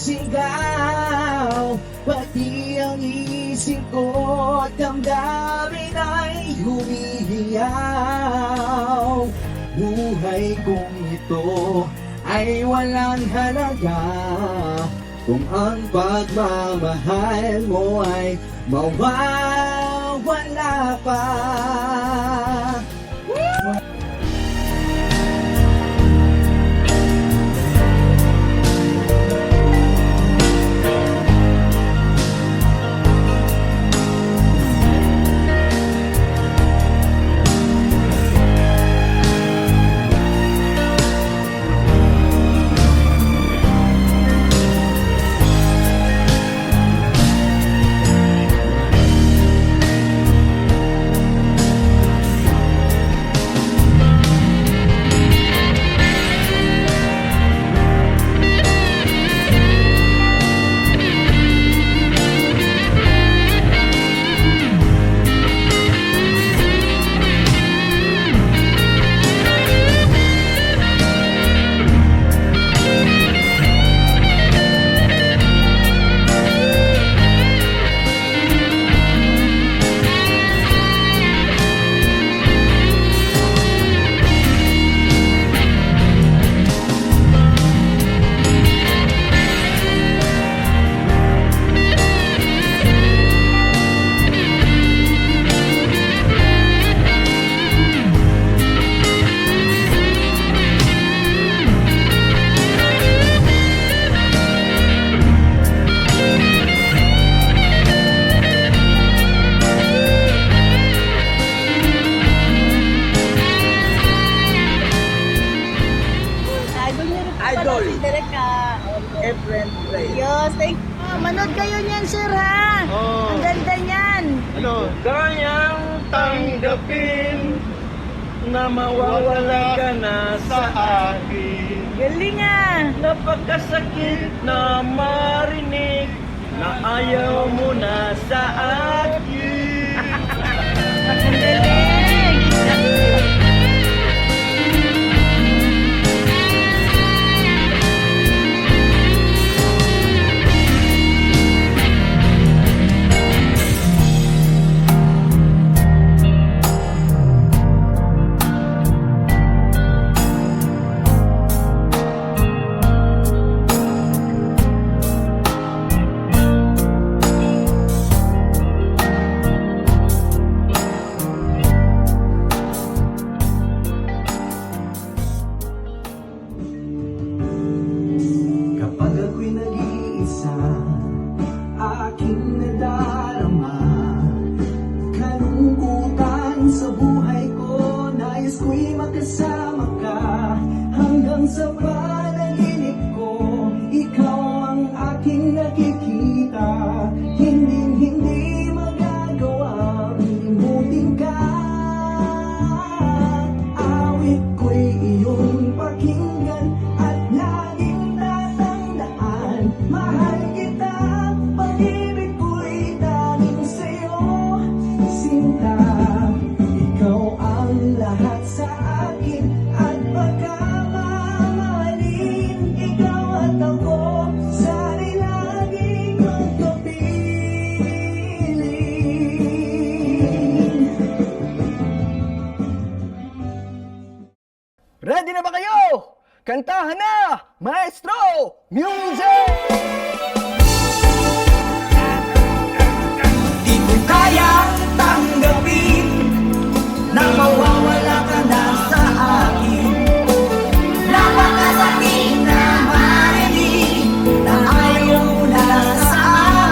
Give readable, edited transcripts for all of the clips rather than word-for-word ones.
sumisigaw, pati ang isip ko at damdamin ay humihiyaw. Buhay kong ito ay walang halaga kung ang pagmamahal mo ay mawawala pa. Idol. Si Derek Efren Play. Yes, thank you. Manood kayo niyan, sir, ha? Oh. Ang ganda niyan. Ano? Kayang tanggapin na mawawala ka na sa akin. Galing, ah. Napakasakit na marinig na ayaw mo na sa akin. Ang galing. Kapag ako'y nag-iisa, aking nadarama kalungkutan sa buhay ko. Nais ko'y makasama ka hanggang sa panaginip ko. Ikaw ang aking nakikita, hindi magagawang limutin ka. Awit ko'y iyong pakinggan at laging tatandaan. Mahal kita, pag-ibig ko'y tanging sa'yo, sinta. Ikaw ang lahat sa akin at pagkamamahalin. Ikaw at ako, sana'y laging magkapiling. Ready na ba kayo? Kantahan na! Maestro! Music! Di ko kayang tanggapin na mawawala ka na sa akin. Napakasakit na marinig na ayaw mo na sa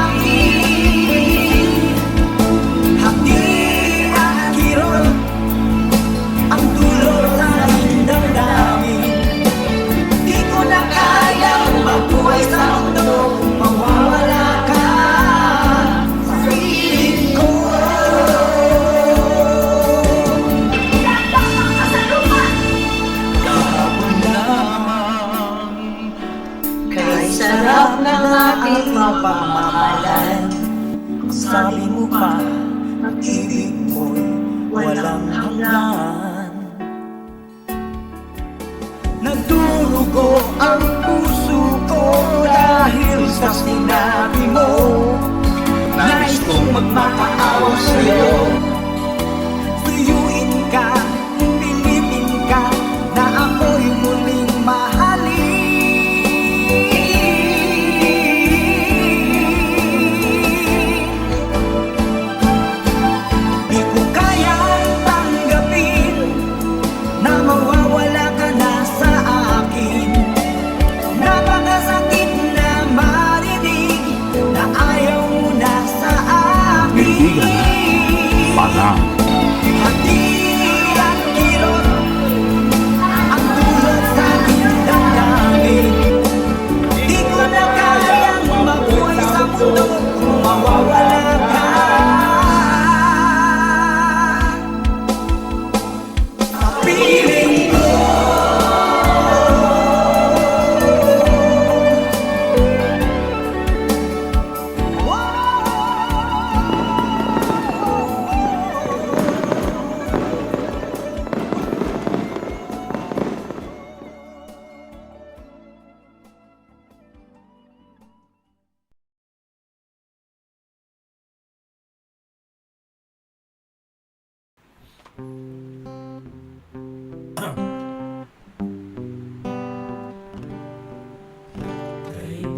akin. Hapdi at kirot ang dulo sa aking damdamin. Di ko na kayang mabuhay sa mundo kung mawawala ka sa piling ko. Kahapon lamang kay sarap ng aking mapamahalan. Sabi mo pa, ang ibig mo'y walang hanggan. Nagdurugo ang puso ko dahil sa sinabi mo. Nais kong magmakaawa sa'yo. Tuyuin ka, pilitin ka, na ako'y muling mahalin. Di ko kayang tanggapin na mawawala ka na sa akin. Napakasakit na marinig na ayaw mo na sa akin. Hati at kirot ang dulot sa aking damdamin. Di ko na kayang mabuhay sa mundo kung mawawala ka. Piling ko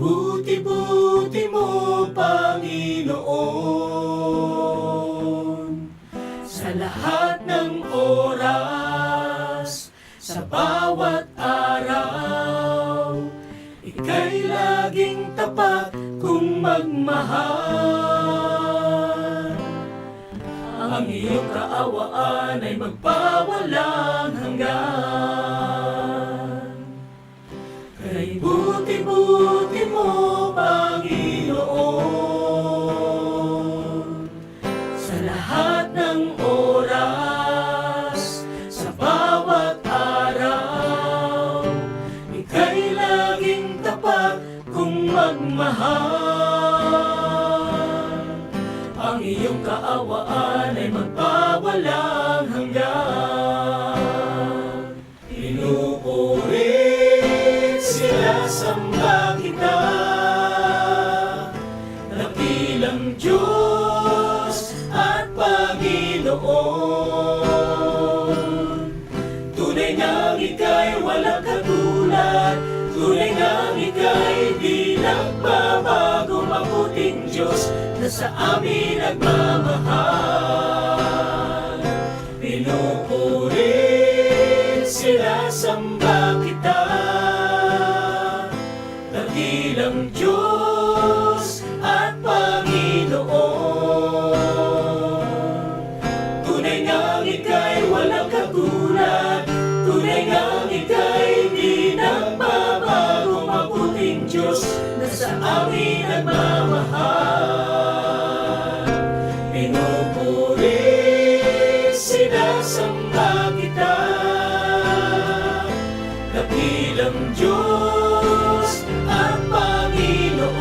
Buti-buti mo, Panginoon, sa lahat ng oras, sa bawat araw, ika'y laging tapat kung magmahal. Ang iyong kaawaan ay magpawalang hanggan. Kay buti-buti mo, Panginoon, sa lahat ng oras, sa bawat araw, ika'y laging tapat kung magmahal. Ang iyong kaawaan ay magpawalang hanggan. Pinupuri samba kita, dakilang Diyos at Panginoon. Tunay ngang ika'y walang katulad, tunay ngang ika'y di nagbabago, mabuting Diyos na sa amin nagmamahal. Pinupuri sinasamba kita, dakilang Diyos at Panginoon. Tunay ngang ika'y walang katulad, tunay ngang ika'y di nagbabago, mabuting Diyos na sa amin nagmamahal. Pinupuri sinasamba kita, dakilang Diyos at Panginoon.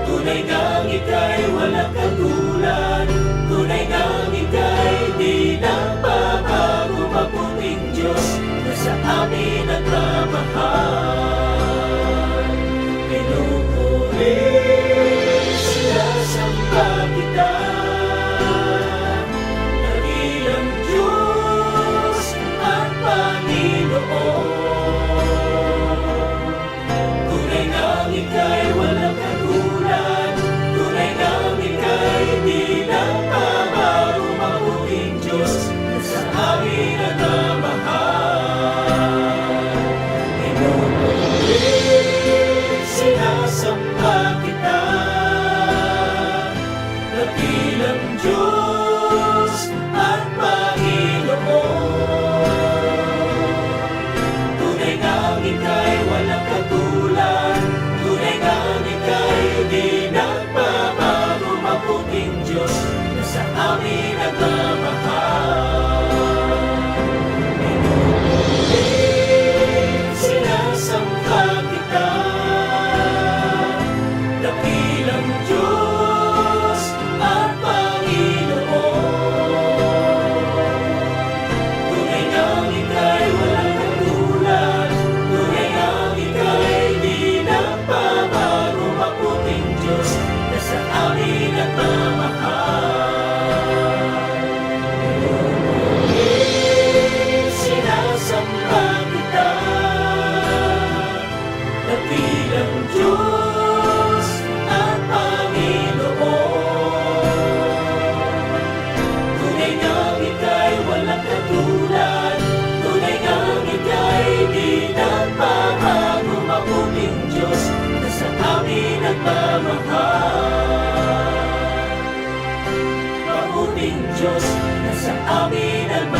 Tunay ngang ika'y walang katulad, tunay ngang ika'y di nagbabago, mabuting Diyos na sa amin nagmamahal. Pinupuri sinasamba kita, dakilang Diyos at Panginoon. Tunay ngang ika'y walang katulad, tunay ngang ika'y Diyos na sa amin nagmamahal. Sinasamba kita, dakilang Diyos at Panginoon. Tunay ngang ika'y walang katulad, tunay ngang ika'y di nagbabago, mabuting Diyos na sa amin nagmamahal. Mabuting Diyos na sa amin nagmamahal.